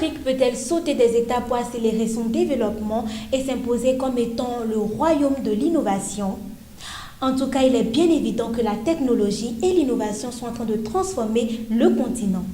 l'Afrique peut-elle sauter des étapes pour accélérer son développement et s'imposer comme étant le royaume de l'innovation? En tout cas, il est bien évident que la technologie et l'innovation sont en train de transformer le continent.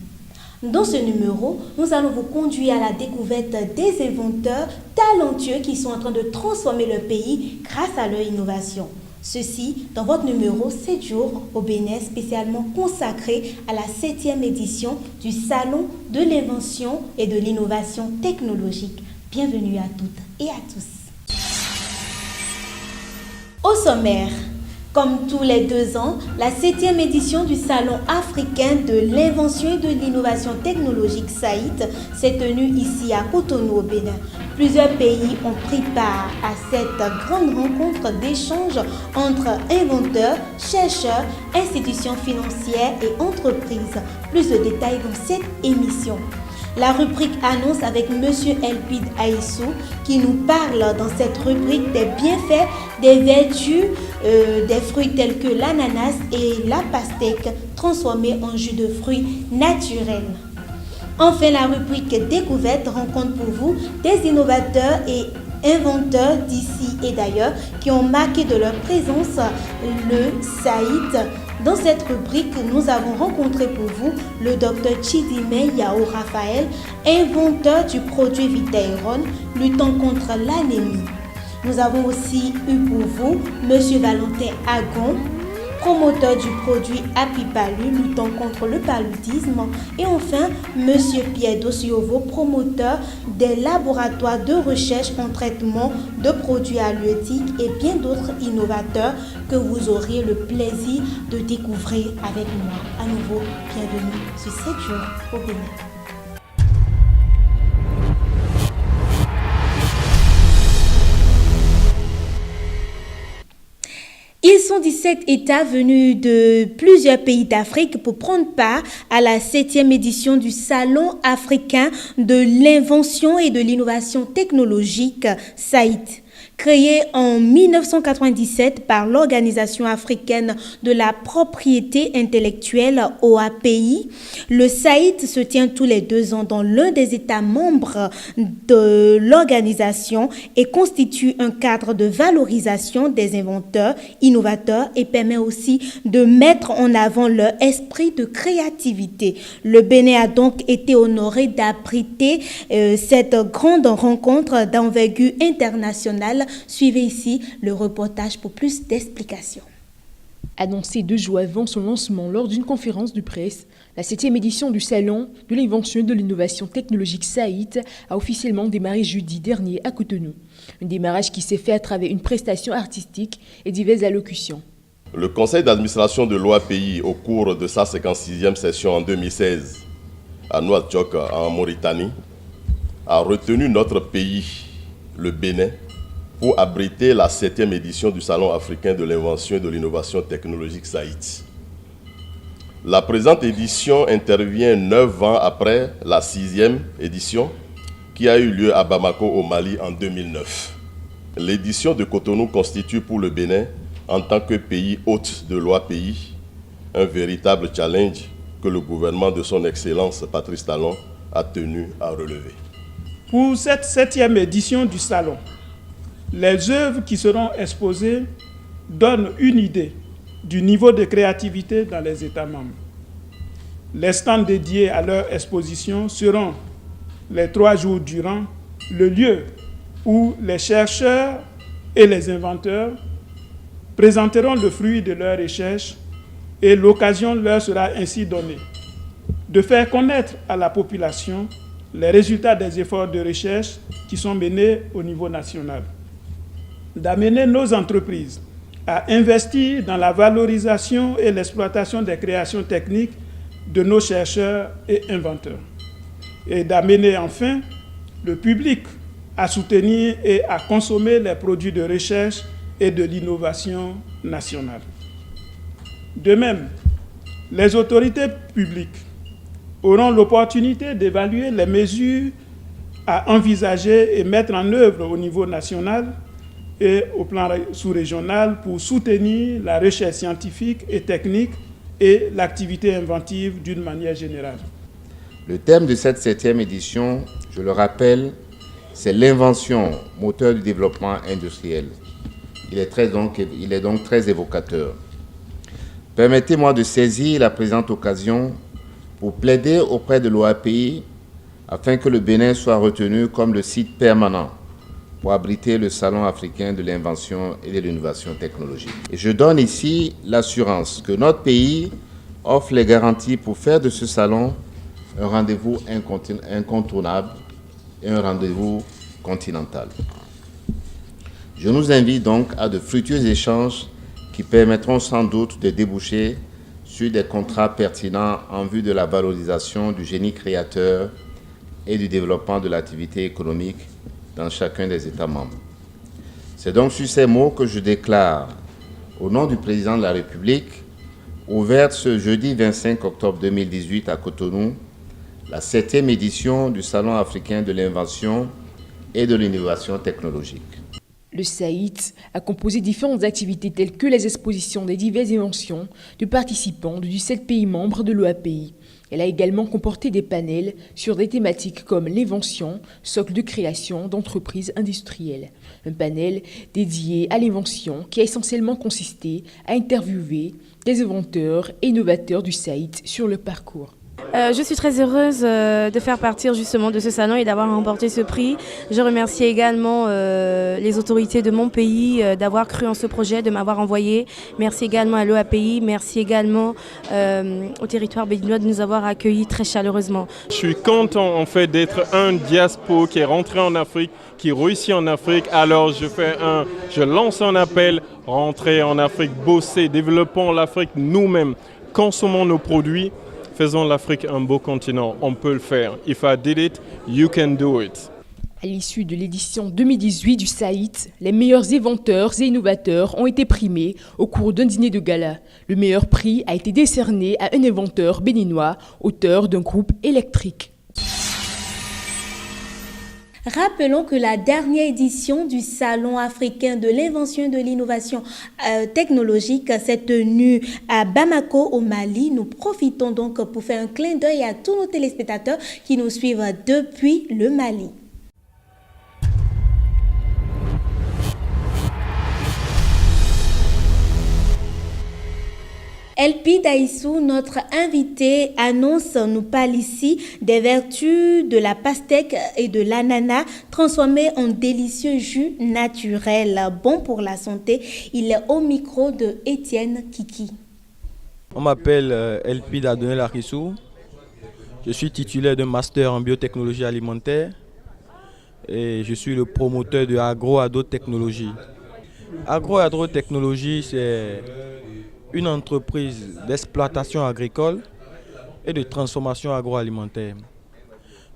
Dans ce numéro, nous allons vous conduire à la découverte des inventeurs talentueux qui sont en train de transformer le pays grâce à leur innovation. Ceci dans votre numéro 7 jours au Bénin, spécialement consacré à la 7e édition du Salon de l'invention et de l'innovation technologique. Bienvenue à toutes et à tous. Au sommaire, comme tous les 2 ans, la 7e édition du Salon africain de l'invention et de l'innovation technologique SAIT s'est tenue ici à Cotonou au Bénin. Plusieurs pays ont pris part à cette grande rencontre d'échange entre inventeurs, chercheurs, institutions financières et entreprises. Plus de détails dans cette émission. La rubrique annonce avec M. Elpid Aïssou qui nous parle dans cette rubrique des bienfaits, des vertus des fruits tels que l'ananas et la pastèque transformés en jus de fruits naturels. Enfin, la rubrique découverte rencontre pour vous des innovateurs et inventeurs d'ici et d'ailleurs qui ont marqué de leur présence le SAIT. Dans cette rubrique, nous avons rencontré pour vous le Dr Chidime Yao Raphaël, inventeur du produit Vitairon, luttant contre l'anémie. Nous avons aussi eu pour vous M. Valentin Agon, promoteur du produit Apipalu, luttant contre le paludisme. Et enfin, M. Pierre Dosiovo, promoteur des laboratoires de recherche en traitement de produits halieutiques et bien d'autres innovateurs que vous aurez le plaisir de découvrir avec moi. À nouveau, bienvenue sur 7 jours au Bénin. Ils sont 17 États venus de plusieurs pays d'Afrique pour prendre part à la 7e édition du Salon africain de l'invention et de l'innovation technologique SAIT. Créé en 1997 par l'Organisation africaine de la propriété intellectuelle OAPI, le SAIT se tient tous les 2 ans dans l'un des États membres de l'organisation et constitue un cadre de valorisation des inventeurs, innovateurs et permet aussi de mettre en avant leur esprit de créativité. Le Bénin a donc été honoré d'abriter cette grande rencontre d'envergure internationale. Suivez ici le reportage pour plus d'explications. Annoncé 2 jours avant son lancement lors d'une conférence de presse, la 7e édition du Salon de l'invention et de l'innovation technologique SAIT a officiellement démarré jeudi dernier à Cotonou. Un démarrage qui s'est fait à travers une prestation artistique et diverses allocutions. Le conseil d'administration de l'OAPI, au cours de sa 56e session en 2016 à Nouadhibou en Mauritanie, a retenu notre pays, le Bénin, pour abriter la 7e édition du Salon africain de l'invention et de l'innovation technologique SAIT. La présente édition intervient 9 ans après la 6e édition qui a eu lieu à Bamako au Mali en 2009. L'édition de Cotonou constitue pour le Bénin, en tant que pays hôte de l'OAPI, un véritable challenge que le gouvernement de son Excellence Patrice Talon a tenu à relever. Pour cette 7e édition du Salon, les œuvres qui seront exposées donnent une idée du niveau de créativité dans les États membres. Les stands dédiés à leur exposition seront, les 3 jours durant, le lieu où les chercheurs et les inventeurs présenteront le fruit de leurs recherches et l'occasion leur sera ainsi donnée de faire connaître à la population les résultats des efforts de recherche qui sont menés au niveau national, d'amener nos entreprises à investir dans la valorisation et l'exploitation des créations techniques de nos chercheurs et inventeurs, et d'amener enfin le public à soutenir et à consommer les produits de recherche et de l'innovation nationale. De même, les autorités publiques auront l'opportunité d'évaluer les mesures à envisager et mettre en œuvre au niveau national et au plan sous-régional pour soutenir la recherche scientifique et technique et l'activité inventive d'une manière générale. Le thème de cette 7e édition, je le rappelle, c'est l'invention, moteur du développement industriel. Il est donc très évocateur. Permettez-moi de saisir la présente occasion pour plaider auprès de l'OAPI afin que le Bénin soit retenu comme le site permanent pour abriter le Salon africain de l'invention et de l'innovation technologique. Et je donne ici l'assurance que notre pays offre les garanties pour faire de ce salon un rendez-vous incontournable et un rendez-vous continental. Je nous invite donc à de fructueux échanges qui permettront sans doute de déboucher sur des contrats pertinents en vue de la valorisation du génie créateur et du développement de l'activité économique dans chacun des États membres. C'est donc sur ces mots que je déclare, au nom du Président de la République, ouverte ce jeudi 25 octobre 2018 à Cotonou, la 7e édition du Salon africain de l'invention et de l'innovation technologique. Le SAIT a composé différentes activités telles que les expositions des diverses inventions de participants de 17 pays membres de l'OAPI. Elle a également comporté des panels sur des thématiques comme l'invention, socle de création d'entreprises industrielles. Un panel dédié à l'invention qui a essentiellement consisté à interviewer des inventeurs et innovateurs du SAIT sur le parcours. Je suis très heureuse de faire partie justement de ce salon et d'avoir remporté ce prix. Je remercie également les autorités de mon pays d'avoir cru en ce projet, de m'avoir envoyé. Merci également à l'OAPI, merci également au territoire béninois de nous avoir accueillis très chaleureusement. Je suis content en fait d'être un diaspora qui est rentré en Afrique, qui réussit en Afrique. Alors je lance un appel, rentrer en Afrique, bosser, développons l'Afrique nous-mêmes, consommons nos produits. Faisons l'Afrique un beau continent, on peut le faire. If I did it, you can do it. À l'issue de l'édition 2018 du SAIT, les meilleurs inventeurs et innovateurs ont été primés au cours d'un dîner de gala. Le meilleur prix a été décerné à un inventeur béninois, auteur d'un groupe électrique. Rappelons que la dernière édition du Salon africain de l'invention et de l'innovation technologique s'est tenue à Bamako au Mali. Nous profitons donc pour faire un clin d'œil à tous nos téléspectateurs qui nous suivent depuis le Mali. Elpi Daïsou, notre invité, nous parle ici des vertus de la pastèque et de l'ananas transformés en délicieux jus naturel, bon pour la santé. Il est au micro de Étienne Kiki. On m'appelle Elpi Daïsou. Je suis titulaire d'un master en biotechnologie alimentaire et je suis le promoteur de Agro-Ado-Technologie. Agro-Ado-Technologie, c'est une entreprise d'exploitation agricole et de transformation agroalimentaire.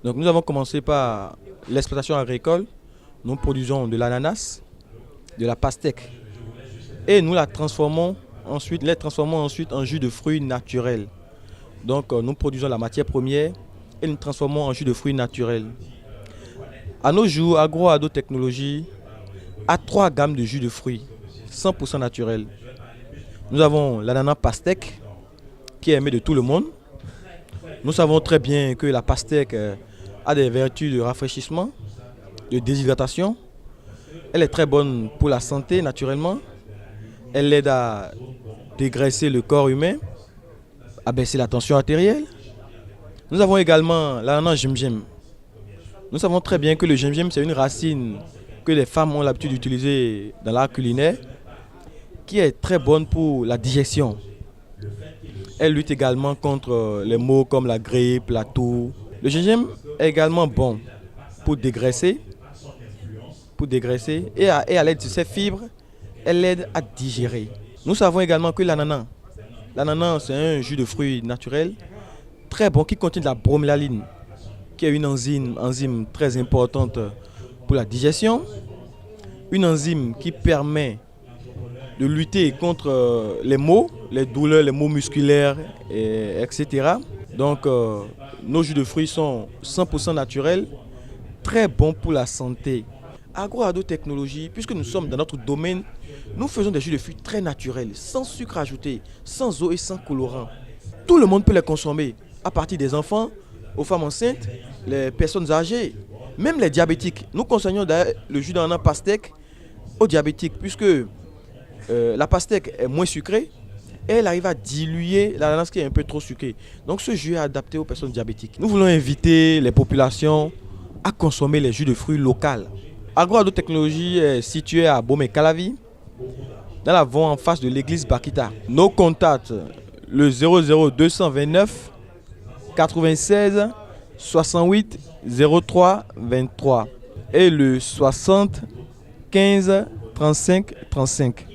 Donc nous avons commencé par l'exploitation agricole. Nous produisons de l'ananas, de la pastèque et nous les transformons ensuite en jus de fruits naturels. Donc nous produisons la matière première et nous transformons en jus de fruits naturels. À nos jours, Agro-Ado-Technologie a 3 gammes de jus de fruits 100% naturels. Nous avons l'ananas pastèque qui est aimé de tout le monde. Nous savons très bien que la pastèque a des vertus de rafraîchissement, de déshydratation. Elle est très bonne pour la santé naturellement. Elle aide à dégraisser le corps humain, à baisser la tension artérielle. Nous avons également l'ananas gingembre. Nous savons très bien que le gingembre, c'est une racine que les femmes ont l'habitude d'utiliser dans l'art culinaire, qui est très bonne pour la digestion. Elle lutte également contre les maux comme la grippe, la toux. Le gingembre est également bon pour dégraisser et à l'aide de ses fibres, elle aide à digérer. Nous savons également que l'ananas, c'est un jus de fruits naturel très bon qui contient de la bromélaline, qui est une enzyme très importante pour la digestion, une enzyme qui permet de lutter contre les maux, les douleurs, les maux musculaires, etc. Donc, nos jus de fruits sont 100% naturels, très bons pour la santé. Agro-Ado-Technologie, puisque nous sommes dans notre domaine, nous faisons des jus de fruits très naturels, sans sucre ajouté, sans eau et sans colorant. Tout le monde peut les consommer, à partir des enfants aux femmes enceintes, les personnes âgées, même les diabétiques. Nous conseillons d'ailleurs le jus d'ananas pastèque aux diabétiques, puisque la pastèque est moins sucrée et elle arrive à diluer l'ananas qui est un peu trop sucré. Donc ce jus est adapté aux personnes diabétiques. Nous voulons inviter les populations à consommer les jus de fruits locaux. Agro-Technologie est située à Bomé-Calavi, dans la voie en face de l'église Bakita. Nos contacts, le 00229 96 68 03 23 et le 60 15 35 35.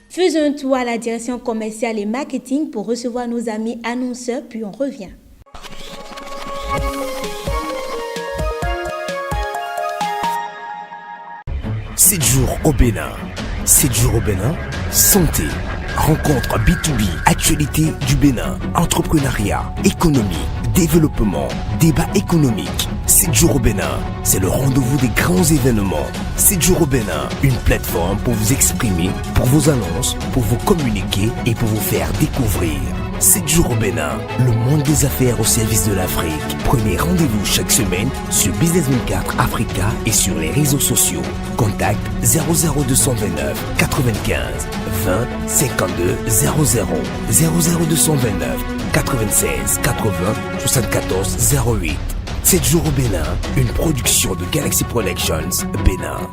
Faisons un tour à la direction commerciale et marketing pour recevoir nos amis annonceurs, puis on revient. Sept jours au Bénin. 7 jours au Bénin, santé, rencontres B2B, actualité du Bénin, entrepreneuriat, économie, développement, débat économique. 7 jours au Bénin, c'est le rendez-vous des grands événements. 7 jours au Bénin, une plateforme pour vous exprimer, pour vos annonces, pour vous communiquer et pour vous faire découvrir. 7 jours au Bénin, le monde des affaires au service de l'Afrique. Prenez rendez-vous chaque semaine sur Business 24 Africa et sur les réseaux sociaux. Contact 00229 95 20 52 00 00229 96 80 74 08. 7 jours au Bénin, une production de Galaxy Productions, Bénin.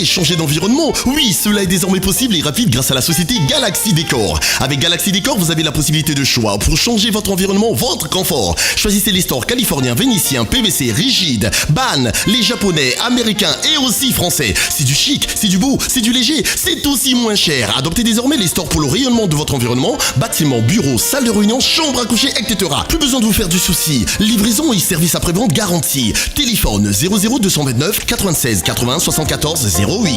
Changer d'environnement, oui, cela est désormais possible et rapide grâce à la société Galaxy Décor. Avec Galaxy Décor, vous avez la possibilité de choix pour changer votre environnement, votre confort. Choisissez les stores californiens, vénitiens, PVC, rigides, ban, les japonais, américains et aussi français. C'est du chic, c'est du beau, c'est du léger, c'est aussi moins cher. Adoptez désormais les stores pour le rayonnement de votre environnement, bâtiments, bureaux, salles de réunion, chambres à coucher, etc. Plus besoin de vous faire du souci. Livraison et service après-vente garantis. Téléphone 00229 96 80 74 08.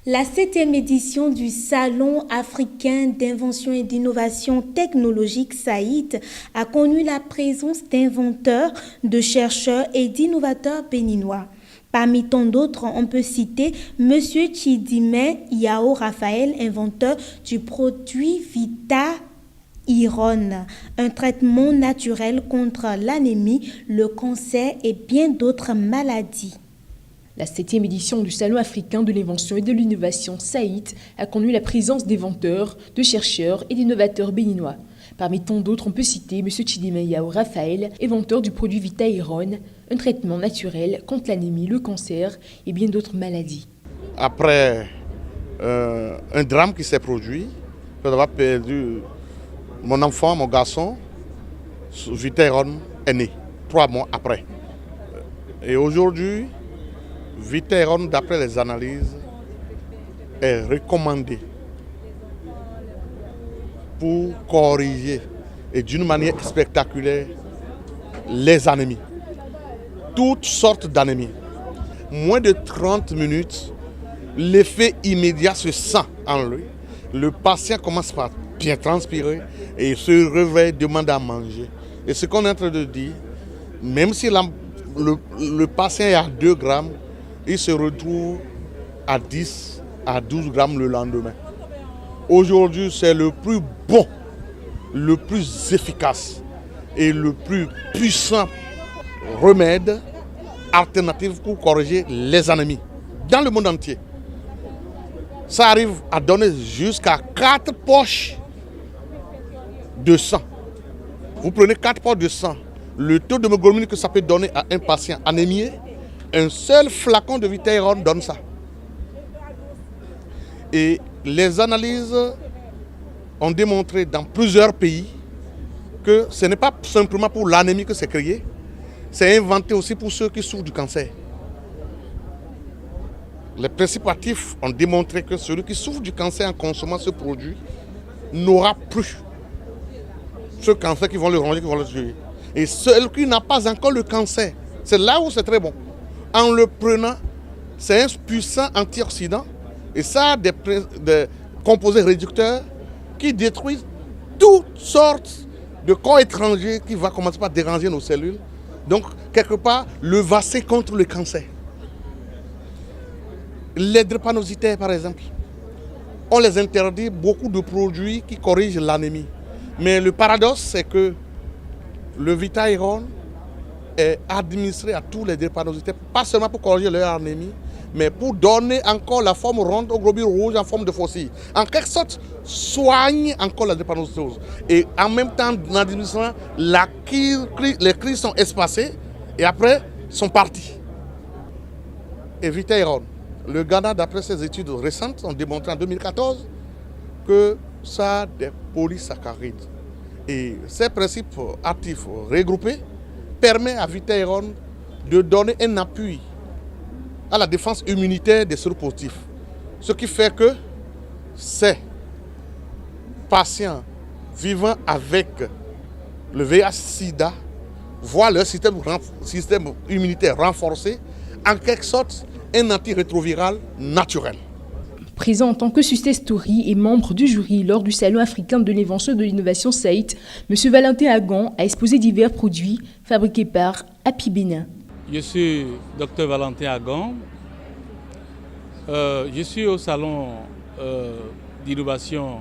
La 7e édition du Salon africain d'invention et d'innovation technologique SAIT a connu la présence d'inventeurs, de chercheurs et d'innovateurs béninois. Parmi tant d'autres, on peut citer M. Chidime Yao Raphaël, inventeur du produit Vita Iron, un traitement naturel contre l'anémie, le cancer et bien d'autres maladies. La 7e édition du Salon africain de l'invention et de l'innovation SAIT a connu la présence d'inventeurs, de chercheurs et d'innovateurs béninois. Parmi tant d'autres, on peut citer M. Chidime Yao Raphaël, inventeur du produit Vita Iron, un traitement naturel contre l'anémie, le cancer et bien d'autres maladies. Après un drame qui s'est produit, d'avoir perdu mon enfant, mon garçon, Vita Iron est né 3 mois après. Et aujourd'hui, Vita Iron, d'après les analyses, est recommandé pour corriger et d'une manière spectaculaire les anémies. Toutes sortes d'anémies. Moins de 30 minutes, l'effet immédiat se sent en lui. Le patient commence par bien transpirer et se réveille, demande à manger. Et ce qu'on est en train de dire, même si le patient est à 2 grammes, il se retrouve à 10 à 12 grammes le lendemain. Aujourd'hui, c'est le plus bon, le plus efficace et le plus puissant remède alternatif pour corriger les anémies dans le monde entier. ça arrive à donner jusqu'à 4 poches de sang. Vous prenez 4 poches de sang, le taux d'hémoglobine que ça peut donner à un patient anémié, un seul flacon de Vitaïron donne ça. Et les analyses ont démontré dans plusieurs pays que ce n'est pas simplement pour l'anémie que c'est créé, c'est inventé aussi pour ceux qui souffrent du cancer. Les principes actifs ont démontré que celui qui souffre du cancer en consommant ce produit n'aura plus ce cancer qui vont le ranger, qui vont le tuer. Et celui qui n'a pas encore le cancer, c'est là où c'est très bon. En le prenant, c'est un puissant antioxydant et ça a des composés réducteurs qui détruisent toutes sortes de corps étrangers qui vont commencer par déranger nos cellules. Donc, quelque part, le vaccin contre le cancer. Les drépanocytaires, par exemple, on les interdit beaucoup de produits qui corrigent l'anémie. Mais le paradoxe, c'est que le Vitaïron est administré à tous les drépanocytaires, pas seulement pour corriger leur anémie, mais pour donner encore la forme ronde aux globules rouges en forme de fossile. En quelque sorte, soigne encore la drépanocytose. Et en même temps, en administrant, les crises sont espacées et après sont parties. Et Vitaïron, le Ghana, d'après ses études récentes, ont démontré en 2014 que ça a des polysaccharides. Et ces principes actifs regroupés permettent à Vitaïron de donner un appui à la défense immunitaire des séropositifs. Ce qui fait que ces patients vivant avec le VIH-Sida voient leur système immunitaire renforcé, en quelque sorte un antirétroviral naturel. Présent en tant que success story et membre du jury lors du Salon africain de l'invention et de l'innovation SAIT, M. Valentin Agan a exposé divers produits fabriqués par Happy Bénin. Je suis Dr Valentin Agan. Je suis au Salon d'innovation,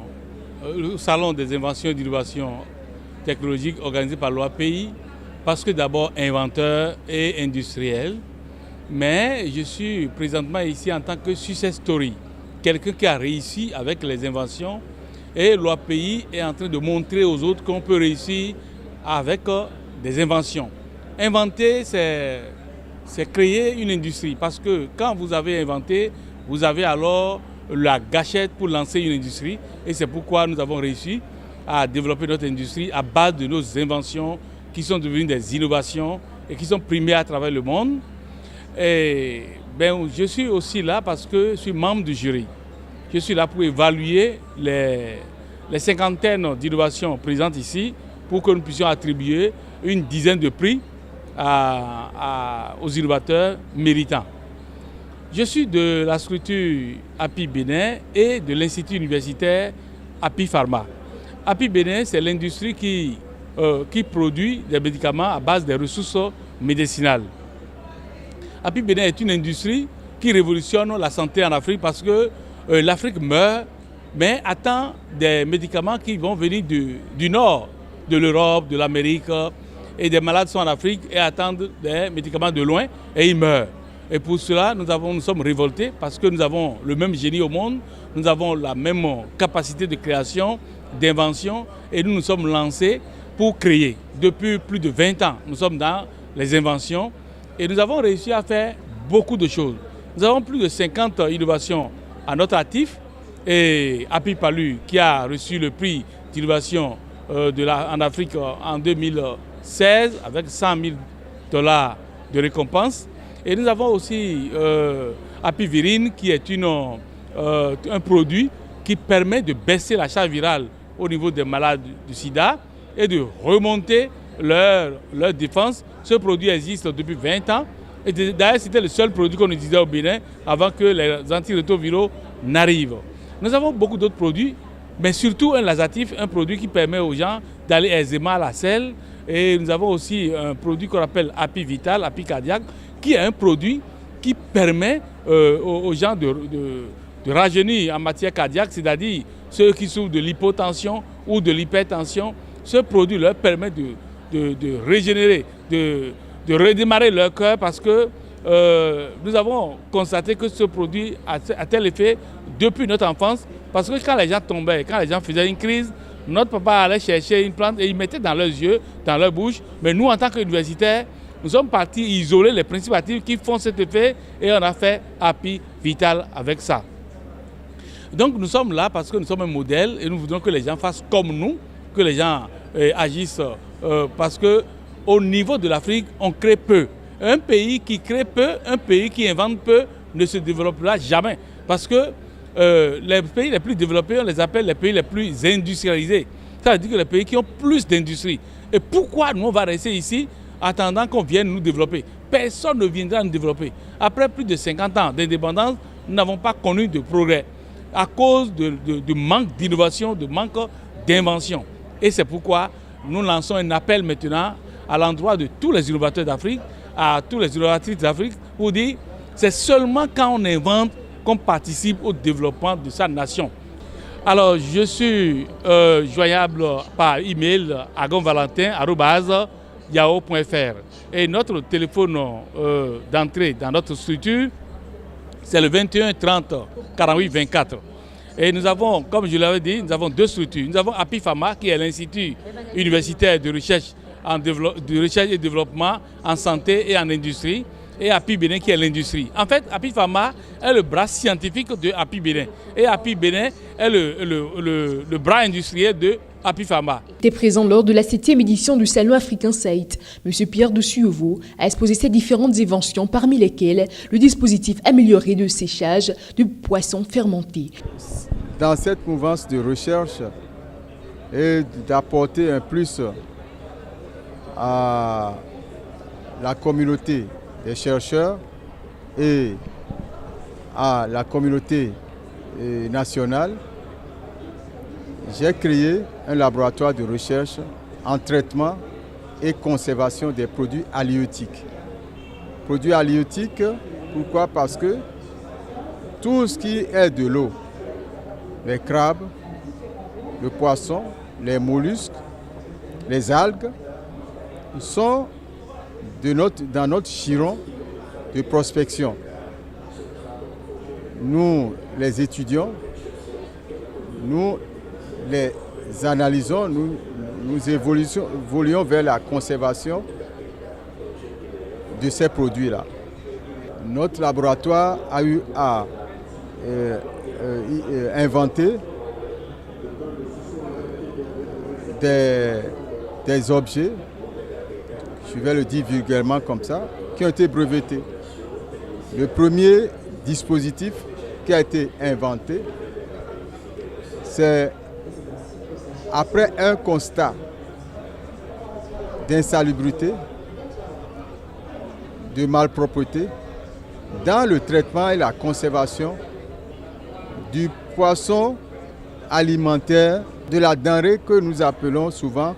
au Salon des inventions et d'innovation technologique organisé par l'OAPI, parce que d'abord inventeur et industriel, mais je suis présentement ici en tant que success story. Quelqu'un qui a réussi avec les inventions et l'OAPI est en train de montrer aux autres qu'on peut réussir avec des inventions. Inventer, c'est créer une industrie parce que quand vous avez inventé, vous avez alors la gâchette pour lancer une industrie et c'est pourquoi nous avons réussi à développer notre industrie à base de nos inventions qui sont devenues des innovations et qui sont primées à travers le monde. Et je suis aussi là parce que je suis membre du jury. Je suis là pour évaluer les cinquantaines d'innovations présentes ici pour que nous puissions attribuer une dizaine de prix aux innovateurs méritants. Je suis de la structure Happy Bénin et de l'institut universitaire Happy Pharma. Happy Bénin, c'est l'industrie qui produit des médicaments à base des ressources médicinales. Happy Bénin est une industrie qui révolutionne la santé en Afrique parce que l'Afrique meurt, mais attend des médicaments qui vont venir du nord, de l'Europe, de l'Amérique, et des malades sont en Afrique et attendent des médicaments de loin et ils meurent. Et pour cela, nous sommes révoltés parce que nous avons le même génie au monde, nous avons la même capacité de création, d'invention et nous nous sommes lancés pour créer. Depuis plus de 20 ans, nous sommes dans les inventions et nous avons réussi à faire beaucoup de choses. Nous avons plus de 50 innovations à notre actif et Happy Palu qui a reçu le prix d'innovation en Afrique en 2016 avec $100 000 de récompense. Et nous avons aussi Happy Virine qui est un produit qui permet de baisser la charge virale au niveau des malades du sida et de remonter leur défense. Ce produit existe depuis 20 ans. Et d'ailleurs, c'était le seul produit qu'on utilisait au Bénin avant que les antirétroviraux n'arrivent. Nous avons beaucoup d'autres produits, mais surtout un laxatif, un produit qui permet aux gens d'aller aisément à la selle. Et nous avons aussi un produit qu'on appelle Happy Vital, Happy Cardiaque, qui est un produit qui permet aux gens de rajeunir en matière cardiaque, c'est-à-dire ceux qui souffrent de l'hypotension ou de l'hypertension. Ce produit leur permet de régénérer, de redémarrer leur cœur parce que nous avons constaté que ce produit a tel effet depuis notre enfance, parce que quand les gens tombaient, quand les gens faisaient une crise, notre papa allait chercher une plante et il mettait dans leurs yeux, dans leur bouche. Mais nous, en tant qu'universitaires, nous sommes partis isoler les principes actifs qui font cet effet et on a fait Happy Vital avec ça. Donc nous sommes là parce que nous sommes un modèle et nous voudrons que les gens fassent comme nous, que les gens agissent parce qu'au niveau de l'Afrique, on crée peu. Un pays qui crée peu, un pays qui invente peu ne se développera jamais. Parce que les pays les plus développés, on les appelle les pays les plus industrialisés. Ça veut dire que les pays qui ont plus d'industrie. Et pourquoi nous on va rester ici attendant qu'on vienne nous développer? Personne ne viendra nous développer. Après plus de 50 ans d'indépendance, nous n'avons pas connu de progrès à cause de manque d'innovation, de manque d'invention. Et c'est pourquoi nous lançons un appel maintenant à l'endroit de tous les innovateurs d'Afrique, à tous les innovatrices d'Afrique, pour dire c'est seulement quand on invente qu'on participe au développement de sa nation. Alors je suis joignable par email à gonvalentin@yahoo.fr et notre téléphone d'entrée dans notre structure, c'est le 21 30 48 24. Et nous avons, comme je l'avais dit, nous avons deux structures. Nous avons Happy Pharma, qui est l'Institut universitaire de recherche et développement en santé et en industrie, et Happy Bénin, qui est l'industrie. En fait, Happy Pharma est le bras scientifique de Happy Bénin. Et Happy Bénin est le bras industriel de Happy Pharma. Était présent lors de la 7e édition du Salon africain Saït. M. Pierre de Suevo a exposé ses différentes inventions, parmi lesquelles le dispositif amélioré de séchage de poissons fermentés. Dans cette mouvance de recherche et d'apporter un plus à la communauté des chercheurs et à la communauté nationale, j'ai créé un laboratoire de recherche en traitement et conservation des produits halieutiques. Produits halieutiques, pourquoi? Parce que tout ce qui est de l'eau, les crabes, le poisson, les mollusques, les algues, sont dans notre giron de prospection. Nous les étudions, nous les analysons, nous évoluons vers la conservation de ces produits-là. Notre laboratoire a eu à inventer des objets, je vais le dire vulgairement comme ça, qui ont été brevetés. Le premier dispositif qui a été inventé, c'est après un constat d'insalubrité, de malpropreté, dans le traitement et la conservation du poisson alimentaire, de la denrée que nous appelons souvent,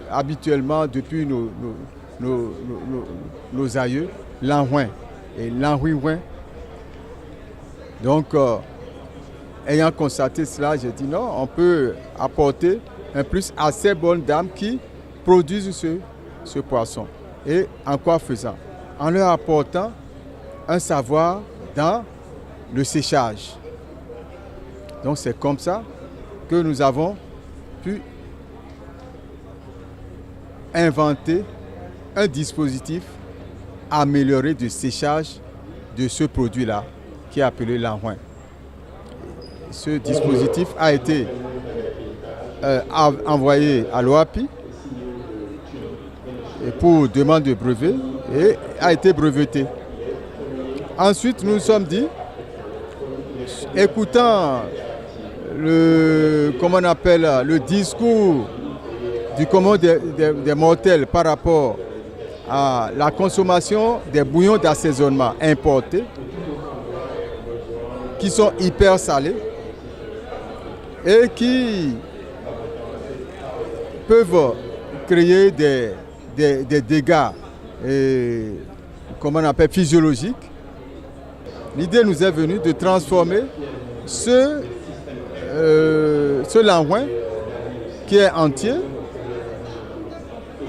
habituellement depuis nos aïeux, l'anhouin et l'anhouin. Donc, ayant constaté cela, j'ai dit non, on peut apporter un plus à ces bonnes dames qui produisent ce poisson. Et en quoi faisant? En leur apportant un savoir dans le séchage. Donc c'est comme ça que nous avons pu inventer un dispositif amélioré de séchage de ce produit-là, qui est appelé l'anhouin. Ce dispositif a été envoyé à l'OAPI pour demande de brevet et a été breveté. Ensuite, nous nous sommes dit, écoutant le discours du commun des mortels par rapport à la consommation des bouillons d'assaisonnement importés, qui sont hyper salés et qui peuvent créer des dégâts physiologiques. L'idée nous est venue de transformer ce l'anhouin qui est entier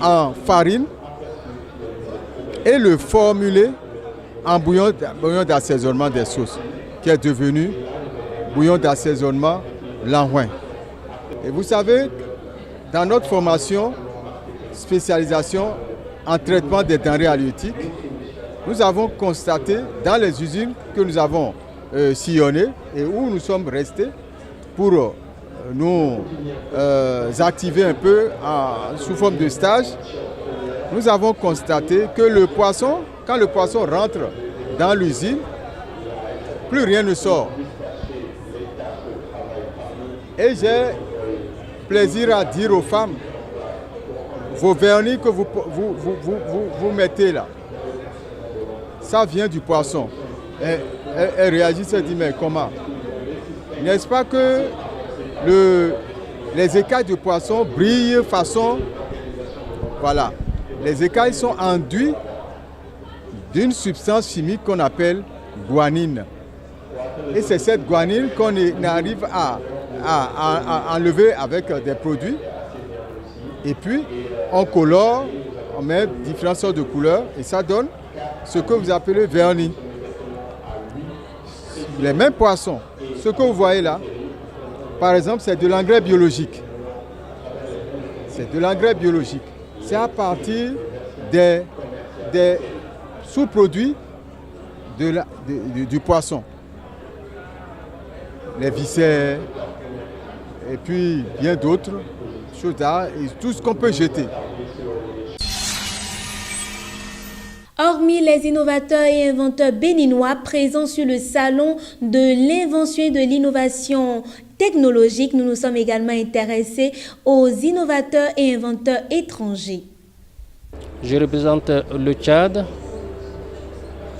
en farine et le formuler en bouillon d'assaisonnement des sauces, qui est devenu bouillon d'assaisonnement Lanhouin. Et vous savez, dans notre formation, spécialisation en traitement des denrées halieutiques, nous avons constaté dans les usines que nous avons sillonnées et où nous sommes restés pour nous activer un peu sous forme de stage, nous avons constaté que le poisson, quand le poisson rentre dans l'usine, plus rien ne sort. Et j'ai plaisir à dire aux femmes, vos vernis que vous mettez là, ça vient du poisson. Elle réagissent et dit, mais comment? N'est-ce pas que les écailles de poisson brillent façon... Voilà. Les écailles sont enduits d'une substance chimique qu'on appelle guanine. Et c'est cette guanine qu'on arrive à enlever avec des produits. Et puis, on colore, on met différentes sortes de couleurs et ça donne ce que vous appelez vernis. Les mêmes poissons, ce que vous voyez là, par exemple, c'est de l'engrais biologique. C'est de l'engrais biologique. C'est à partir des sous-produits du poisson. Les viscères, et puis bien d'autres choses, et tout ce qu'on peut jeter. Hormis les innovateurs et inventeurs béninois présents sur le salon de l'invention et de l'innovation technologique, nous nous sommes également intéressés aux innovateurs et inventeurs étrangers. Je représente le Tchad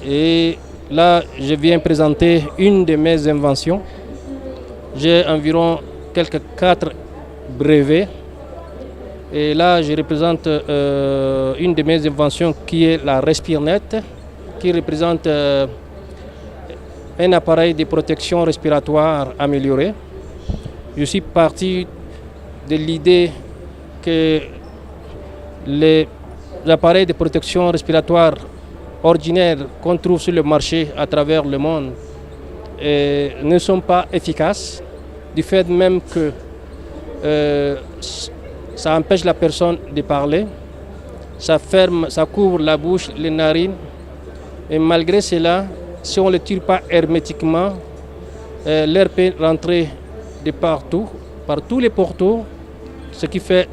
et là je viens présenter une de mes inventions. J'ai environ quelques 4 brevets. Et là, je représente une de mes inventions qui est la RespirNet, qui représente un appareil de protection respiratoire amélioré. Je suis parti de l'idée que les appareils de protection respiratoire ordinaires qu'on trouve sur le marché à travers le monde ne sont pas efficaces, du fait même que ça empêche la personne de parler, ça ferme, ça couvre la bouche, les narines. Et malgré cela, si on ne le tire pas hermétiquement, l'air peut rentrer de partout, par tous les portaux, ce qui fait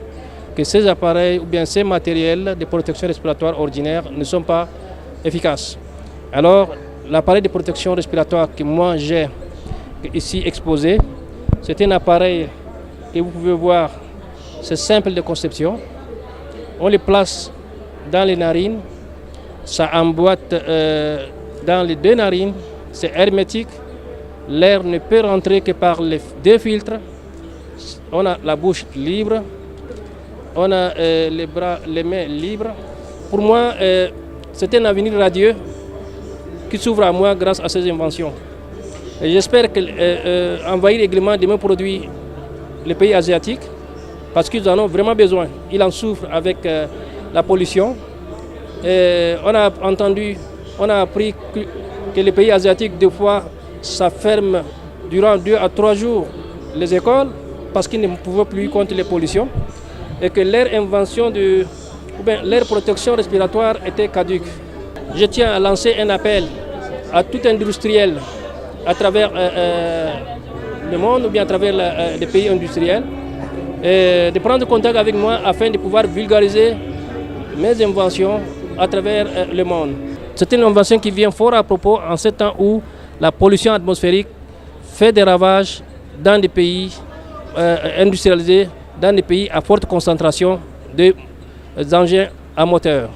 que ces appareils ou bien ces matériels de protection respiratoire ordinaire ne sont pas efficaces. Alors, l'appareil de protection respiratoire que moi j'ai ici exposé, c'est un appareil que vous pouvez voir. C'est simple de conception. On le place dans les narines. Ça emboîte dans les 2 narines. C'est hermétique. L'air ne peut rentrer que par les 2 filtres. On a la bouche libre. On a les bras, les mains libres. Pour moi, c'est un avenir radieux qui s'ouvre à moi grâce à ces inventions. Et j'espère qu'envahir également de mes produits les pays asiatiques, parce qu'ils en ont vraiment besoin. Ils en souffrent avec la pollution. Et on a appris que les pays asiatiques, des fois, ça ferme durant 2 à 3 jours les écoles parce qu'ils ne pouvaient plus contre les pollutions et que leur invention leur protection respiratoire était caduque. Je tiens à lancer un appel à tout industriel à travers le monde ou bien à travers les pays industriels de prendre contact avec moi afin de pouvoir vulgariser mes inventions à travers le monde. C'est une invention qui vient fort à propos en ce temps où la pollution atmosphérique fait des ravages dans des pays industrialisés, dans des pays à forte concentration d'engins à moteur.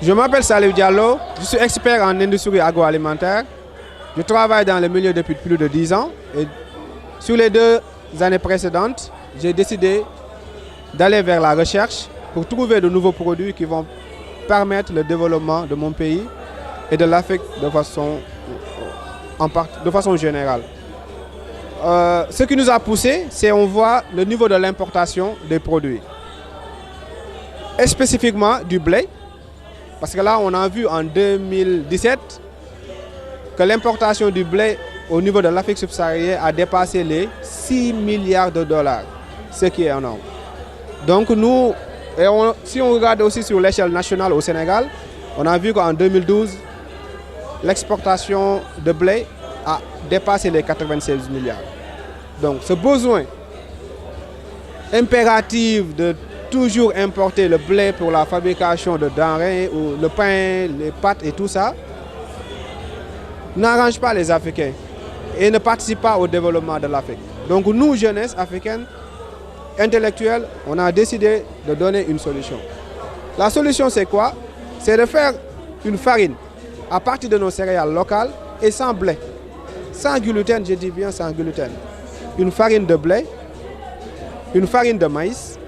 Je m'appelle Salif Diallo, je suis expert en industrie agroalimentaire. Je travaille dans le milieu depuis plus de 10 ans et sur les 2 années précédentes, j'ai décidé d'aller vers la recherche pour trouver de nouveaux produits qui vont permettre le développement de mon pays et de l'Afrique de façon générale. Ce qui nous a poussé, c'est on voit le niveau de l'importation des produits. Et spécifiquement du blé, Parce que là, on a vu en 2017 que l'importation du blé au niveau de l'Afrique subsaharienne a dépassé les 6 milliards de dollars, ce qui est énorme. Donc nous, si on regarde aussi sur l'échelle nationale au Sénégal, on a vu qu'en 2012, l'exportation de blé a dépassé les 96 milliards. Donc ce besoin impératif de toujours importer le blé pour la fabrication de denrées, ou le pain, les pâtes et tout ça, n'arrange pas les Africains et ne participe pas au développement de l'Afrique. Donc nous, jeunesse africaine, intellectuelle, on a décidé de donner une solution. La solution, c'est quoi? C'est de faire une farine à partir de nos céréales locales et sans blé. Sans gluten, je dis bien sans gluten. Une farine de blé, une farine de maïs,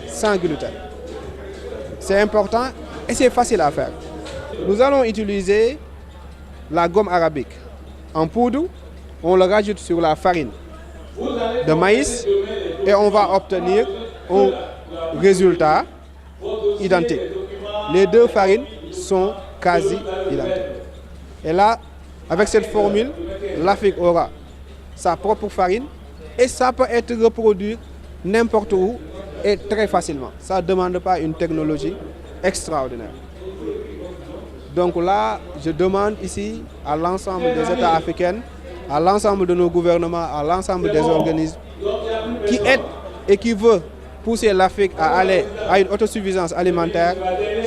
sans gluten. C'est important et c'est facile à faire. Nous allons utiliser la gomme arabique en poudre, on le rajoute sur la farine de maïs et on va obtenir un résultat identique. Les deux farines sont quasi identiques. Et là, avec cette formule, l'Afrique aura sa propre farine et ça peut être reproduit n'importe où et très facilement. Ça ne demande pas une technologie extraordinaire. Donc là, je demande ici à l'ensemble des États africains, à l'ensemble de nos gouvernements, à l'ensemble des organismes qui aident et qui veulent pousser l'Afrique à aller à une autosuffisance alimentaire.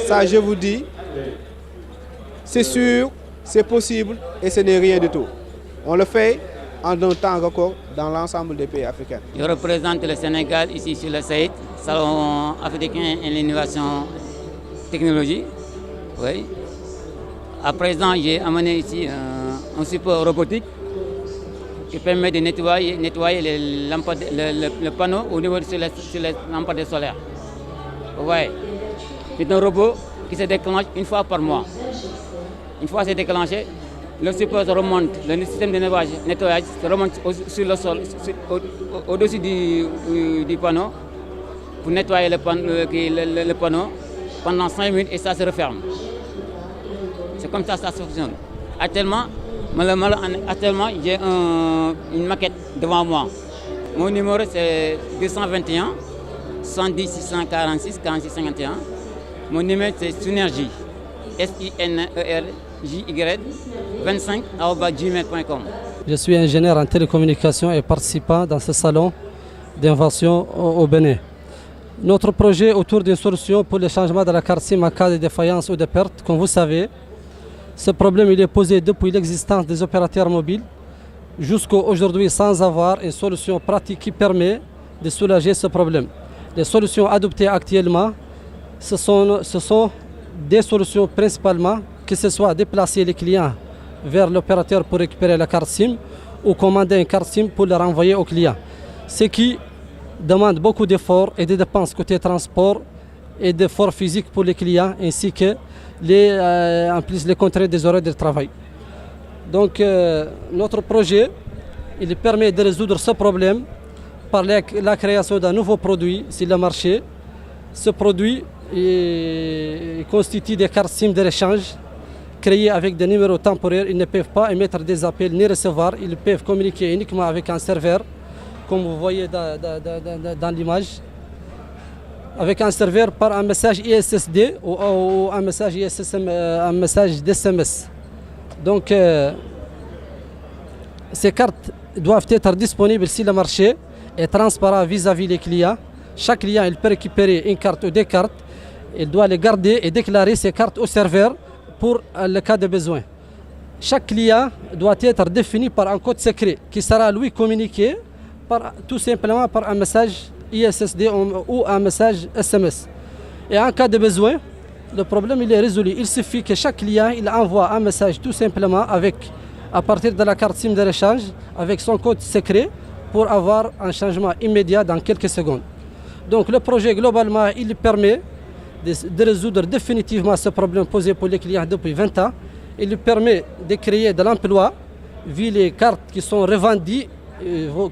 Ça, je vous dis, c'est sûr, c'est possible et ce n'est rien du tout. On le fait en un temps record dans l'ensemble des pays africains. Je représente le Sénégal ici sur le SAIT, Salon africain et l'innovation technologie. Oui. À présent, j'ai amené ici un support robotique qui permet de nettoyer le panneau au niveau sur les lampadaires solaires. Ouais. C'est un robot qui se déclenche une fois par mois. Une fois c'est déclenché, le support remonte, le système de nettoyage remonte sur le sol, au-dessus du panneau, pour nettoyer le panneau pendant 5 minutes et ça se referme. C'est comme ça fonctionne. Actuellement, j'ai une maquette devant moi. Mon numéro c'est 221 110 646 46 51. Mon numéro c'est Synergie. SINERJY 25@gmail.com. Je suis ingénieur en télécommunications et participant dans ce salon d'invention au Bénin. Notre projet autour d'une solution pour le changement de la carte SIM en cas de défaillance ou de perte, comme vous savez, ce problème il est posé depuis l'existence des opérateurs mobiles jusqu'à aujourd'hui sans avoir une solution pratique qui permet de soulager ce problème. Les solutions adoptées actuellement, ce sont des solutions principalement, que ce soit déplacer les clients vers l'opérateur pour récupérer la carte SIM ou commander une carte SIM pour la renvoyer au client. Ce qui demande beaucoup d'efforts et de dépenses côté transport et d'efforts physiques pour les clients ainsi que en plus les contraintes des horaires de travail. Donc notre projet il permet de résoudre ce problème par la création d'un nouveau produit sur le marché. Ce produit constitue des cartes SIM de rechange créées avec des numéros temporaires. Ils ne peuvent pas émettre des appels ni recevoir. Ils peuvent communiquer uniquement avec un serveur, comme vous voyez dans l'image, avec un serveur par un message ISSD ou un message ISSM, un message d'SMS. Donc ces cartes doivent être disponibles sur le marché et transparentes vis-à-vis des clients. Chaque client il peut récupérer une carte ou des cartes. Il doit les garder et déclarer ces cartes au serveur pour le cas de besoin. Chaque client doit être défini par un code secret qui sera lui communiqué tout simplement par un message ISSD ou un message SMS. Et en cas de besoin, le problème il est résolu. Il suffit que chaque client il envoie un message tout simplement à partir de la carte SIM de rechange avec son code secret pour avoir un changement immédiat dans quelques secondes. Donc le projet globalement il permet de résoudre définitivement ce problème posé pour les clients depuis 20 ans. Il lui permet de créer de l'emploi vu les cartes qui sont revendues,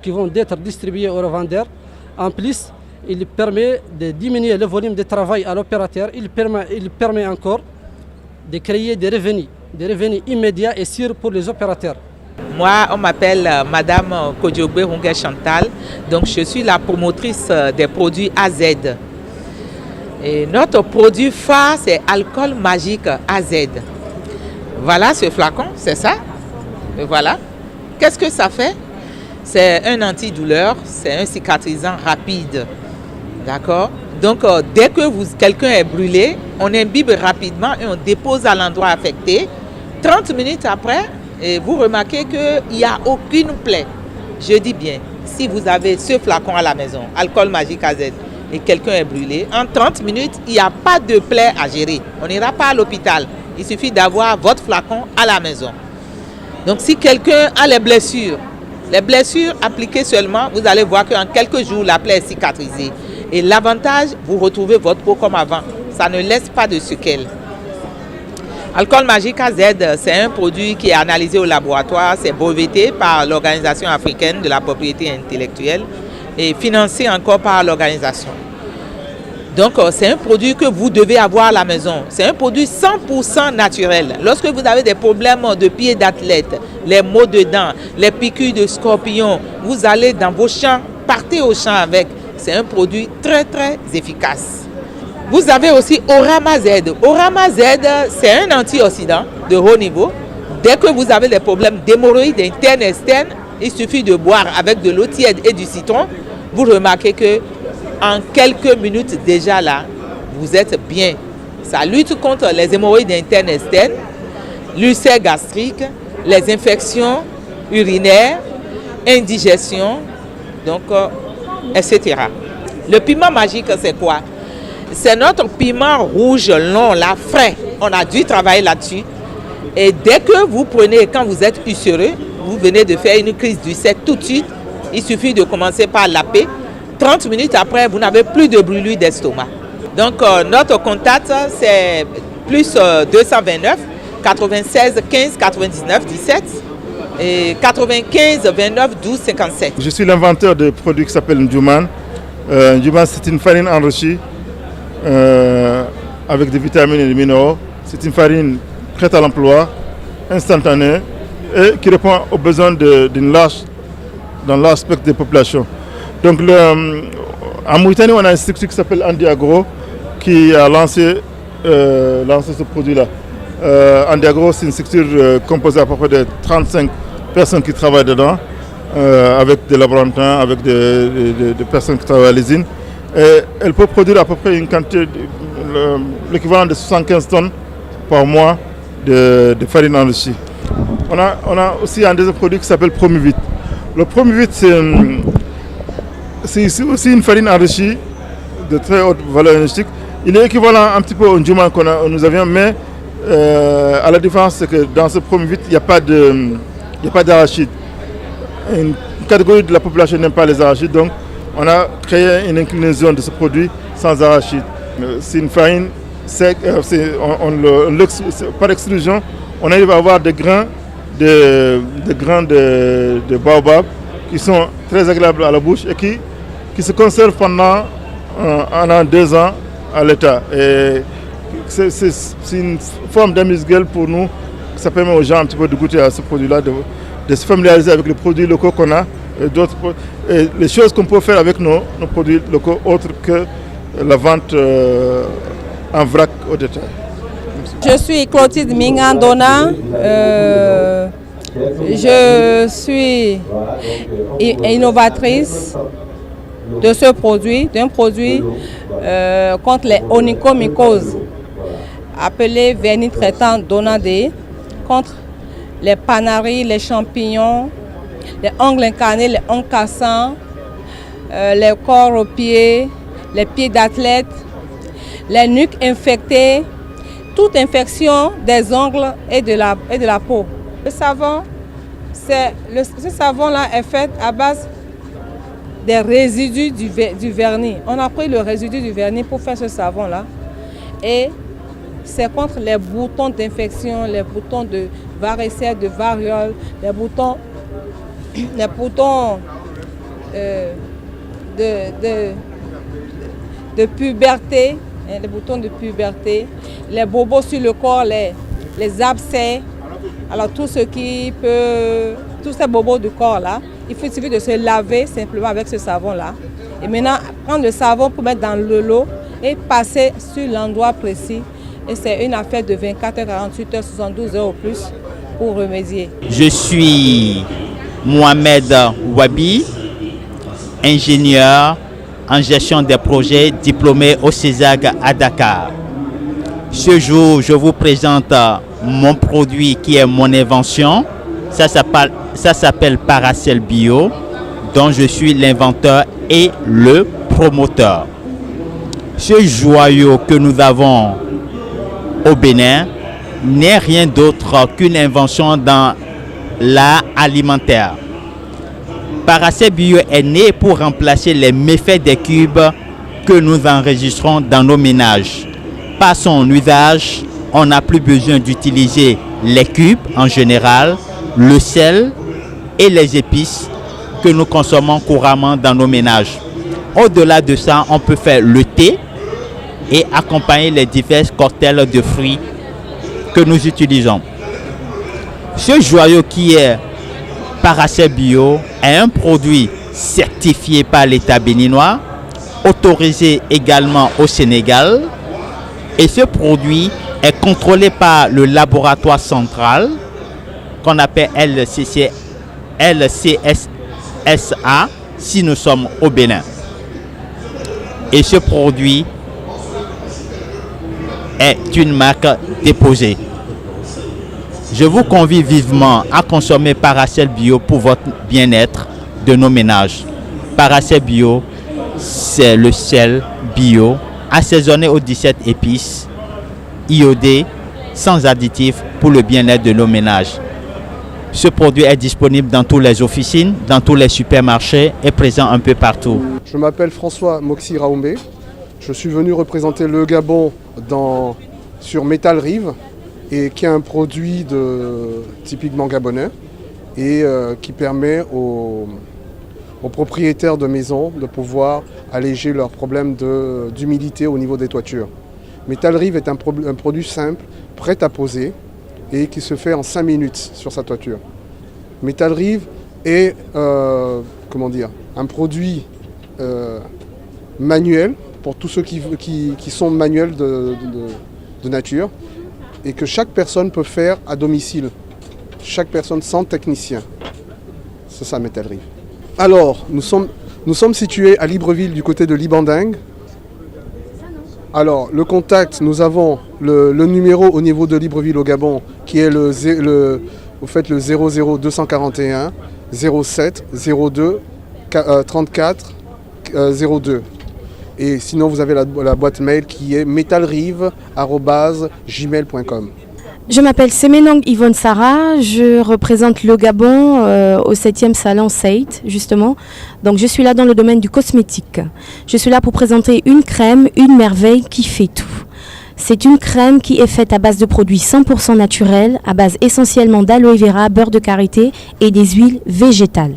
qui vont être distribuées aux revendeurs. En plus, il permet de diminuer le volume de travail à l'opérateur. Il permet encore de créer des revenus immédiats et sûrs pour les opérateurs. Moi, on m'appelle Madame Kodjogbe Runge Chantal, donc je suis la promotrice des produits AZ. Et notre produit phare, c'est Alcool Magique AZ. Voilà ce flacon, c'est ça. Et voilà. Qu'est-ce que ça fait? C'est un antidouleur, c'est un cicatrisant rapide. D'accord? Donc, dès que quelqu'un est brûlé, on imbibe rapidement et on dépose à l'endroit affecté. 30 minutes après, et vous remarquez qu'il n'y a aucune plaie. Je dis bien, si vous avez ce flacon à la maison, Alcool Magique AZ, et quelqu'un est brûlé, en 30 minutes, il n'y a pas de plaie à gérer. On n'ira pas à l'hôpital. Il suffit d'avoir votre flacon à la maison. Donc, si quelqu'un a les blessures appliquées seulement, vous allez voir qu'en quelques jours, la plaie est cicatrisée. Et l'avantage, vous retrouvez votre peau comme avant. Ça ne laisse pas de séquelles. Alcool Magique AZ, c'est un produit qui est analysé au laboratoire, c'est breveté par l'Organisation africaine de la propriété intellectuelle et financé encore par l'organisation. Donc, c'est un produit que vous devez avoir à la maison. C'est un produit 100% naturel. Lorsque vous avez des problèmes de pieds d'athlète, les maux de dents, les piqûres de scorpions, vous allez dans vos champs, partez au champ avec. C'est un produit très, très efficace. Vous avez aussi Orama Z. Orama Z, c'est un antioxydant de haut niveau. Dès que vous avez des problèmes d'hémorroïdes internes et externes, il suffit de boire avec de l'eau tiède et du citron. Vous remarquez que en quelques minutes déjà là, vous êtes bien. Ça lutte contre les hémorroïdes internes et externes, l'ulcère gastrique, les infections urinaires, indigestion, donc, etc. Le piment magique, c'est quoi? C'est notre piment rouge long, là, frais. On a dû travailler là-dessus. Et dès que vous prenez, quand vous êtes ulcéreux, vous venez de faire une crise d'ulcère tout de suite, il suffit de commencer par laper. 30 minutes après, vous n'avez plus de brûlure d'estomac. Donc, notre contact, c'est plus 229 96 15 99 17 et 95 29 12 57. Je suis l'inventeur de produits qui s'appelle Ndjouman. Ndjouman, c'est une farine enrichie avec des vitamines et des minéraux. C'est une farine prête à l'emploi, instantanée et qui répond aux besoins d'un large spectre de population. Donc en Mauritanie, on a une structure qui s'appelle Andi Agro qui a lancé ce produit-là. Andi Agro, c'est une structure composée à peu près de 35 personnes qui travaillent dedans, avec des laborantins, avec des personnes qui travaillent à l'usine. Et elle peut produire à peu près une quantité, l'équivalent de 75 tonnes par mois de farine enrichie. On a aussi un deuxième produit qui s'appelle Promivit. Le Promivit, c'est aussi une farine enrichie de très haute valeur énergétique. Il est équivalent un petit peu au Ndjouman que nous avions, mais à la différence, c'est que dans ce Promivit, il n'y a pas d'arachide. Une catégorie de la population n'aime pas les arachides, donc on a créé une inclinaison de ce produit sans arachide. C'est une farine sec, par extrusion, on arrive à avoir des grains de baobab qui sont très agréables à la bouche et qui se conservent pendant 1 an, 2 ans à l'état. Et c'est une forme d'amuse-gueule pour nous. Ça permet aux gens un petit peu de goûter à ce produit-là, de se familiariser avec les produits locaux qu'on a et les choses qu'on peut faire avec nos produits locaux autres que la vente en vrac au détail. Je suis Clotilde Mingandona. Je suis innovatrice de ce produit, d'un produit contre les onychomycoses, appelé vernis traitant Donadé, contre les panaries, les champignons, les ongles incarnés, les ongles cassants, les corps aux pieds, les pieds d'athlète, les nuques infectées, toute infection des ongles et de la peau. Le savon, ce savon-là est fait à base des résidus du vernis. On a pris le résidu du vernis pour faire ce savon-là. Et c'est contre les boutons d'infection, les boutons de varicelle, de variole, les boutons de puberté, les boutons de puberté, les bobos sur le corps, les abcès. Alors tous ces bobos du corps là, il suffit de se laver simplement avec ce savon là. Et maintenant, prendre le savon pour mettre dans le lot et passer sur l'endroit précis. Et c'est une affaire de 24 heures, 48 heures, 72 heures au plus pour remédier. Je suis Mohamed Wabi, ingénieur en gestion des projets, diplômé au CESAG à Dakar. Ce jour, je vous présente mon produit qui est mon invention. Ça s'appelle Paracel Bio, dont je suis l'inventeur et le promoteur. Ce joyau que nous avons au Bénin n'est rien d'autre qu'une invention dans l'art alimentaire. Paracel Bio est né pour remplacer les méfaits des cubes que nous enregistrons dans nos ménages. Par son usage, on n'a plus besoin d'utiliser les cubes en général, le sel et les épices que nous consommons couramment dans nos ménages. Au-delà de ça, on peut faire le thé et accompagner les divers cocktails de fruits que nous utilisons. Ce joyau qui est Paracel Bio est un produit certifié par l'État béninois, autorisé également au Sénégal, et ce produit est contrôlé par le laboratoire central qu'on appelle LCSSA si nous sommes au Bénin. Et ce produit est une marque déposée. Je vous convie vivement à consommer Paracel Bio pour votre bien-être de nos ménages. Paracel Bio, c'est le sel bio, assaisonné aux 17 épices, iodé, sans additifs pour le bien-être de nos ménages. Ce produit est disponible dans toutes les officines, dans tous les supermarchés et présent un peu partout. Je m'appelle François Moxi Raoumé. Je suis venu représenter le Gabon sur Metal Rive, et qui est un produit typiquement gabonais et qui permet aux propriétaires de maisons de pouvoir alléger leurs problèmes d'humidité au niveau des toitures. Metal Rive est un produit simple, prêt à poser et qui se fait en 5 minutes sur sa toiture. Metal Rive est un produit manuel pour tous ceux qui sont manuels de nature, et que chaque personne peut faire à domicile. Chaque personne sans technicien. C'est ça, Metal Rive. Alors, nous sommes situés à Libreville du côté de Libanding. Alors, le contact, nous avons le numéro au niveau de Libreville au Gabon, qui est le 00 241 07 02 34 02. Et sinon, vous avez la boîte mail qui est metalrive@gmail.com. Je m'appelle Semenang Yvonne Sarah, je représente le Gabon au 7e salon SAIT, justement. Donc je suis là dans le domaine du cosmétique. Je suis là pour présenter une crème, une merveille qui fait tout. C'est une crème qui est faite à base de produits 100% naturels, à base essentiellement d'aloe vera, beurre de karité et des huiles végétales.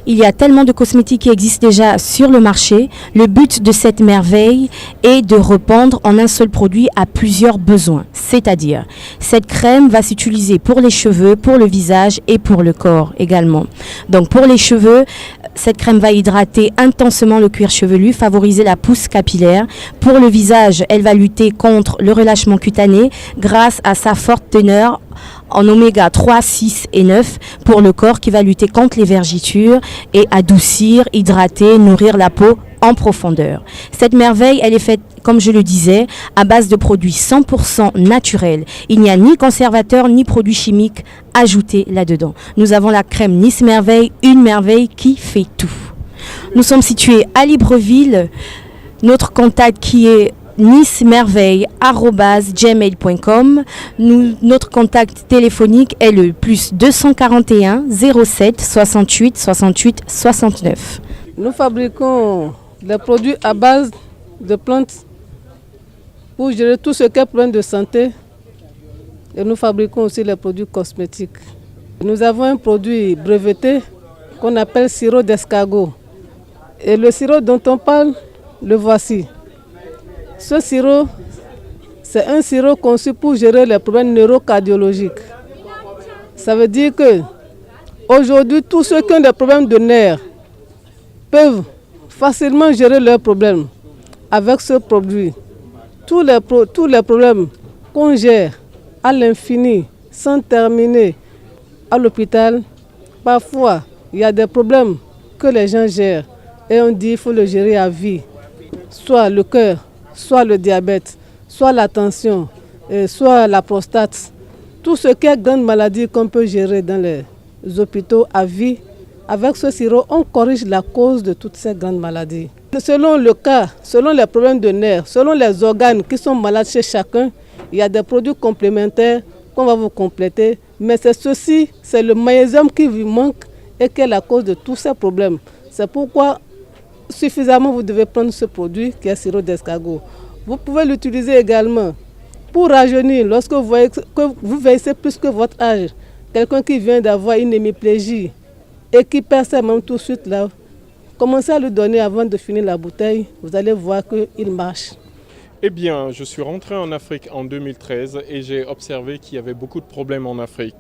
Il y a tellement de cosmétiques qui existent déjà sur le marché. Le but de cette merveille est de répondre en un seul produit à plusieurs besoins. C'est-à-dire, cette crème va s'utiliser pour les cheveux, pour le visage et pour le corps également. Donc pour les cheveux, cette crème va hydrater intensément le cuir chevelu, favoriser la pousse capillaire. Pour le visage, elle va lutter contre le relâchement cutané grâce à sa forte teneur en oméga 3, 6 et 9 pour le corps qui va lutter contre les vergetures et adoucir, hydrater, nourrir la peau en profondeur. Cette merveille, elle est faite, comme je le disais, à base de produits 100% naturels. Il n'y a ni conservateur ni produits chimiques ajoutés là-dedans. Nous avons la crème Nice Merveille, une merveille qui fait tout. Nous sommes situés à Libreville. Notre contact qui est nicemerveille@gmail.com. Notre contact téléphonique est le +241 07 68 68 69. Nous fabriquons des produits à base de plantes pour gérer tout ce qui est problème de santé. Et nous fabriquons aussi les produits cosmétiques. Nous avons un produit breveté qu'on appelle sirop d'escargot. Et le sirop dont on parle, le voici. Ce sirop, c'est un sirop conçu pour gérer les problèmes neurocardiologiques. Ça veut dire que aujourd'hui, tous ceux qui ont des problèmes de nerfs peuvent facilement gérer leurs problèmes avec ce produit. Tous les problèmes qu'on gère à l'infini, sans terminer à l'hôpital, parfois il y a des problèmes que les gens gèrent et on dit qu'il faut le gérer à vie. Soit le cœur, soit le diabète, soit la tension, soit la prostate. Tout ce qui est grande maladie qu'on peut gérer dans les hôpitaux à vie, avec ce sirop, on corrige la cause de toutes ces grandes maladies. Selon le cas, selon les problèmes de nerfs, selon les organes qui sont malades chez chacun, il y a des produits complémentaires qu'on va vous compléter. Mais c'est ceci, c'est le magnésium qui vous manque et qui est la cause de tous ces problèmes. C'est pourquoi suffisamment vous devez prendre ce produit qui est sirop d'escargot. Vous pouvez l'utiliser également pour rajeunir lorsque vous voyez que vous vieillissez plus que votre âge. Quelqu'un qui vient d'avoir une hémiplégie et qui perd ses membres tout de suite là, commencez à lui donner avant de finir la bouteille, vous allez voir qu'il marche. Eh bien, je suis rentré en Afrique en 2013 et j'ai observé qu'il y avait beaucoup de problèmes en Afrique.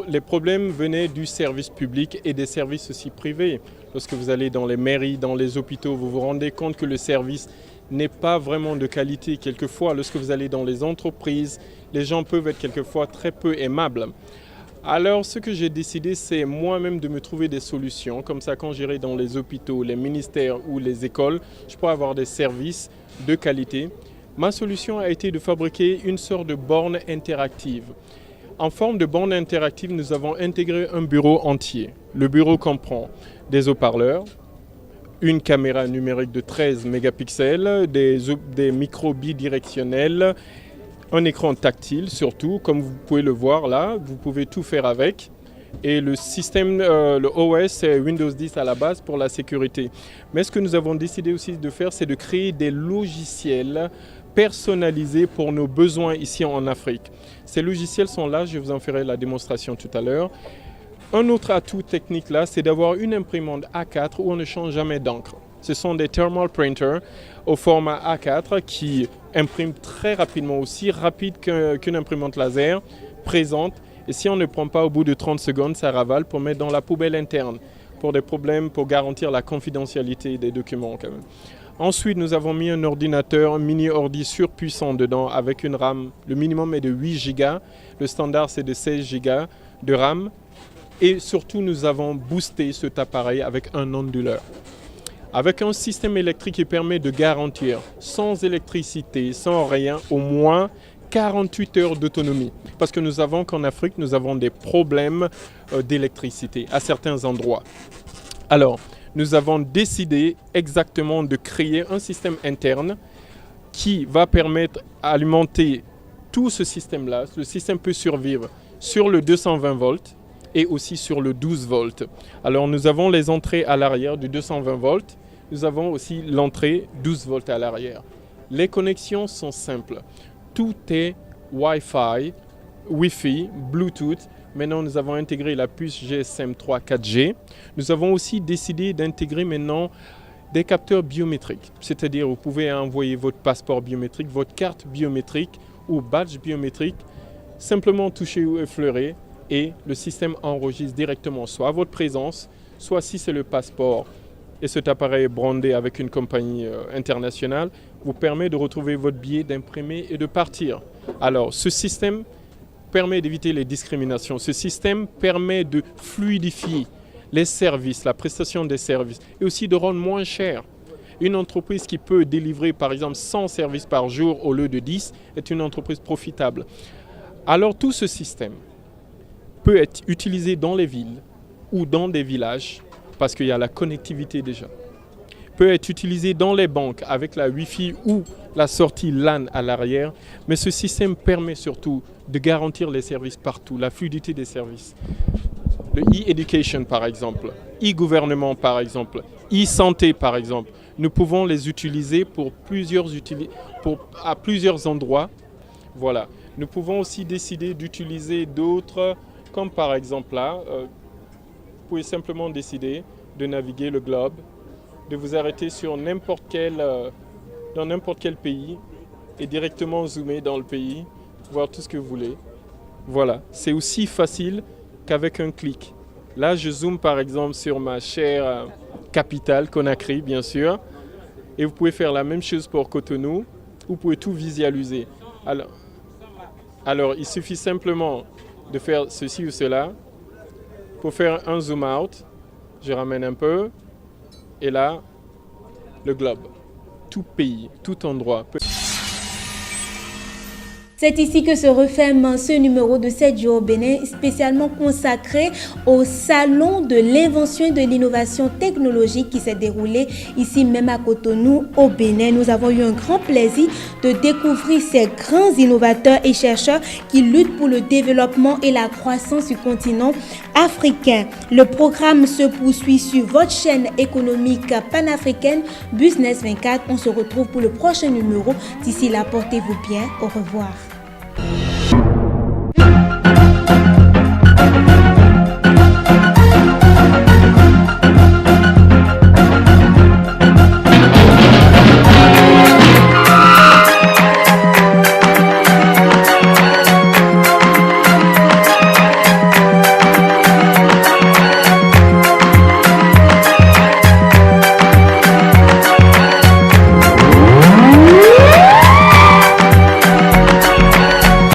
Les problèmes venaient du service public et des services aussi privés. Lorsque vous allez dans les mairies, dans les hôpitaux, vous vous rendez compte que le service n'est pas vraiment de qualité. Quelquefois, lorsque vous allez dans les entreprises, les gens peuvent être quelquefois très peu aimables. Alors, ce que j'ai décidé, c'est moi-même de me trouver des solutions. Comme ça, quand j'irai dans les hôpitaux, les ministères ou les écoles, je pourrai avoir des services de qualité. Ma solution a été de fabriquer une sorte de borne interactive. En forme de borne interactive, nous avons intégré un bureau entier. Le bureau comprend des haut-parleurs, une caméra numérique de 13 mégapixels, des micros bidirectionnels, un écran tactile surtout, comme vous pouvez le voir là, vous pouvez tout faire avec. Et le système, le OS, c'est Windows 10 à la base pour la sécurité. Mais ce que nous avons décidé aussi de faire, c'est de créer des logiciels personnalisés pour nos besoins ici en Afrique. Ces logiciels sont là, je vous en ferai la démonstration tout à l'heure. Un autre atout technique là, c'est d'avoir une imprimante A4 où on ne change jamais d'encre. Ce sont des thermal printers au format A4 qui impriment très rapidement, aussi rapide qu'une imprimante laser présente. Et si on ne prend pas au bout de 30 secondes, ça ravale pour mettre dans la poubelle interne pour des problèmes, pour garantir la confidentialité des documents quand même. Ensuite, nous avons mis un ordinateur, un mini-ordi surpuissant dedans avec une RAM. Le minimum est de 8 Go, le standard c'est de 16 Go de RAM. Et surtout, nous avons boosté cet appareil avec un onduleur. Avec un système électrique qui permet de garantir, sans électricité, sans rien, au moins 48 heures d'autonomie. Parce que nous savons qu'en Afrique, nous avons des problèmes d'électricité à certains endroits. Alors, nous avons décidé exactement de créer un système interne qui va permettre d'alimenter tout ce système-là. Le système peut survivre sur le 220 volts et aussi sur le 12 volts. Alors, nous avons les entrées à l'arrière du 220 volts. Nous avons aussi l'entrée 12 volts à l'arrière. Les connexions sont simples. Tout est Wi-Fi, Wi-Fi, Bluetooth. Maintenant, nous avons intégré la puce GSM 3 4G. Nous avons aussi décidé d'intégrer maintenant des capteurs biométriques. C'est-à-dire, vous pouvez envoyer votre passeport biométrique, votre carte biométrique ou badge biométrique, simplement toucher ou effleurer et le système enregistre directement soit votre présence, soit si c'est le passeport et cet appareil est brandé avec une compagnie internationale, vous permet de retrouver votre billet, d'imprimer et de partir. Alors, ce système permet d'éviter les discriminations. Ce système permet de fluidifier les services, la prestation des services et aussi de rendre moins cher. Une entreprise qui peut délivrer par exemple 100 services par jour au lieu de 10 est une entreprise profitable. Alors tout ce système peut être utilisé dans les villes ou dans des villages parce qu'il y a la connectivité déjà. Peut être utilisé dans les banques avec la Wi-Fi ou la sortie LAN à l'arrière, mais ce système permet surtout de garantir les services partout, la fluidité des services. Le e-education par exemple, e-gouvernement par exemple, e-santé par exemple, nous pouvons les utiliser à plusieurs endroits. Voilà. Nous pouvons aussi décider d'utiliser d'autres, comme par exemple là, vous pouvez simplement décider de naviguer le globe, de vous arrêter sur n'importe quel dans n'importe quel pays et directement zoomer dans le pays, voir tout ce que vous voulez. Voilà, c'est aussi facile qu'avec un clic. Là, je zoome par exemple sur ma chère capitale, Conakry, bien sûr. Et vous pouvez faire la même chose pour Cotonou. Vous pouvez tout visualiser. Alors, il suffit simplement de faire ceci ou cela. Pour faire un zoom out, je ramène un peu. Et là, le globe. Tout pays, tout endroit. C'est ici que se referme ce numéro de 7 jours au Bénin, spécialement consacré au Salon de l'invention et de l'innovation technologique qui s'est déroulé ici même à Cotonou, au Bénin. Nous avons eu un grand plaisir de découvrir ces grands innovateurs et chercheurs qui luttent pour le développement et la croissance du continent africain. Le programme se poursuit sur votre chaîne économique panafricaine Business 24. On se retrouve pour le prochain numéro. D'ici là, portez-vous bien. Au revoir.